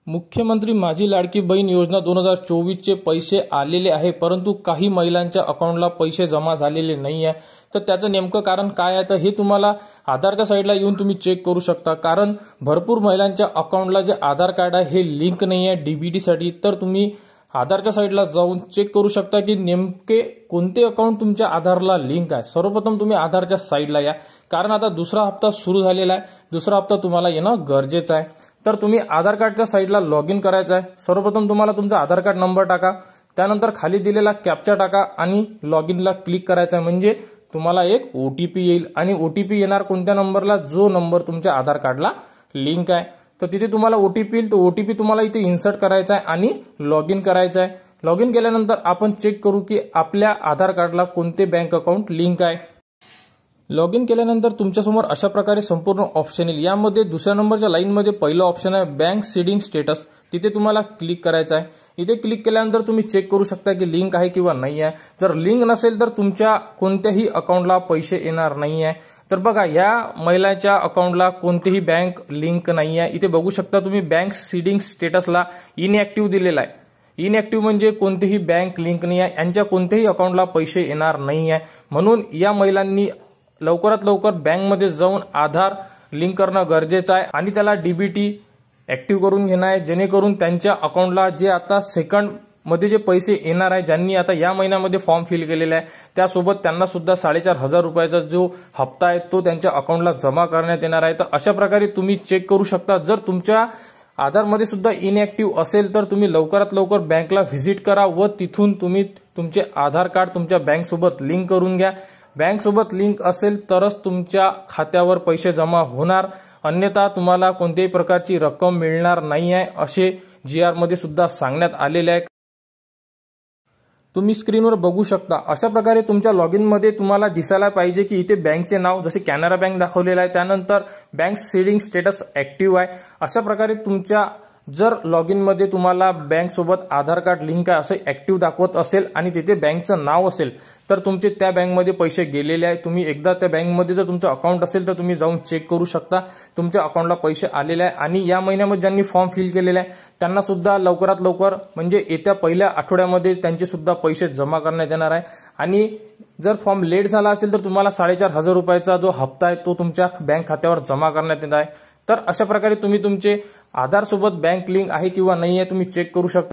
मुख्यमंत्री माझी लाडकी बहीण योजना 2024 चे पैसे आलेले आहे, परंतु काही महिलांच्या अकाउंटला पैसे जमा झालेले नाही आहे। तर त्याचं नेमकं कारण काय आहे, तर हे तुम्हाला आधारच्या साईडला येऊन तुम्ही चेक करू शकता। कारण भरपूर महिलांच्या अकाउंटला जे आधार कार्ड आहे हे लिंक नाही आहे डीबीटी साठी। तर तुम्ही आधारच्या साईडला जाऊन चेक करू शकता की नेमके कोणते अकाउंट तुमच्या आधारला लिंक आहे। सर्वप्रथम तुम्ही आधारच्या साईडला या, कारण आता दुसरा हप्ता सुरू झालेला आहे। दुसरा हप्ता तुम्हाला येणं गरजेचं आहे। तर तुम्ही आधार कार्डच्या साईडला लॉग इन करायचं आहे। सर्वप्रथम तुम्हाला तुमचा आधार कार्ड नंबर टाका, त्यानंतर खाली दिलेला कॅप्चा टाका आणि लॉग इनला क्लिक करायचं आहे। म्हणजे तुम्हाला एक ओटीपी येईल आणि ओटीपी येणार कोणत्या नंबरला, जो नंबर तुमच्या आधार कार्डला लिंक आहे। तर तिथे तुम्हाला ओटीपी येईल, तो ओटीपी तुम्हाला इथे इन्सर्ट करायचा आहे आणि लॉग इन करायचं आहे। लॉग इन केल्यानंतर आपण चेक करू की आपल्या आधार कार्डला कोणते बँक अकाउंट लिंक आहे। लॉग इन केल्यानंतर तुमच्यासमोर अशा प्रकारे संपूर्ण ऑप्शन येईल। यामध्ये दुसऱ्या नंबरच्या लाईनमध्ये पहिलं ऑप्शन आहे बँक सीडिंग स्टेटस, तिथे तुम्हाला क्लिक करायचं आहे। इथे क्लिक केल्यानंतर तुम्ही चेक करू शकता की लिंक आहे किंवा नाही आहे। जर लिंक नसेल तर तुमच्या कोणत्याही अकाउंटला पैसे येणार नाही आहे। तर बघा, या महिलाच्या अकाउंटला कोणतीही बँक लिंक नाही आहे। इथे बघू शकता तुम्ही बँक सीडिंग स्टेटसला इनएक्टिव्ह दिलेला आहे। इनएक्टिव्ह म्हणजे कोणतीही बँक लिंक नाही आहे, यांच्या कोणत्याही अकाउंटला पैसे येणार नाही आहे। म्हणून या महिलांनी लवकरात लवकर बँकमध्ये जाऊन आधार लिंक करणं गरजेचं आहे आणि त्याला डीबीटी ऍक्टिव्ह करून घेणं आहे, जेणेकरून त्यांच्या अकाउंटला जे आता सेकंड मध्ये जे पैसे येणार आहे, ज्यांनी आता या महिन्यामध्ये फॉर्म फिल केलेला आहे, त्यासोबत त्यांना सुद्धा 4,500 रुपयाचा जो हप्ता आहे तो त्यांच्या अकाउंटला जमा करण्यात येणार आहे। तर अशा प्रकारे तुम्ही चेक करू शकता। जर तुमच्या आधारमध्ये सुद्धा इनएक्टिव्ह असेल तर तुम्ही लवकरात लवकर बँकला व्हिजिट करा व तिथून तुम्ही तुमचे आधार कार्ड तुमच्या बँक सोबत लिंक करून घ्या। बँक सोबत लिंक असेल तरच तुमच्या खात्यावर पैसे जमा होणार, अन्यथा तुम्हाला कोणत्याही प्रकारची रक्कम मिळणार नाही आहे, असे जीआर मध्ये सुद्धा सांगण्यात आलेले आहे। तुम्ही स्क्रीनवर बघू शकता अशा प्रकारे तुमच्या लॉग इन मध्ये तुम्हाला दिसायला पाहिजे की इथे बँकचे नाव जसे कॅनरा बँक दाखवलेलं आहे, त्यानंतर बँक सीडिंग स्टेटस ऍक्टिव्ह आहे। अशा प्रकारे तुमच्या जर लॉग इन मध्ये तुम्हाला बँक सोबत आधार कार्ड लिंक आहे असे ऍक्टिव्ह दाखवत असेल आणि तिथे बँकचं नाव असेल तर तुमचे त्या बँकमध्ये पैसे गेलेले आहे। तुम्ही एकदा त्या बँकमध्ये जर तुमचं अकाउंट असेल तर तुम्ही जाऊन चेक करू शकता तुमच्या अकाउंटला पैसे आलेले आहे। आणि या महिन्यामध्ये ज्यांनी फॉर्म फिल केलेला आहे त्यांना सुद्धा लवकरात लवकर म्हणजे येत्या पहिल्या आठवड्यामध्ये त्यांचे सुद्धा पैसे जमा करण्यात येणार आहे। आणि जर फॉर्म लेट झाला असेल तर तुम्हाला 4,500 रुपयाचा जो हप्ता आहे तो तुमच्या बँक खात्यावर जमा करण्यात येणार आहे। तर अशा प्रकारे तुम्ही तुमचे आधार सोबत बँक लिंक आहे किंवा नाही आहे तुम्ही चेक करू शकता।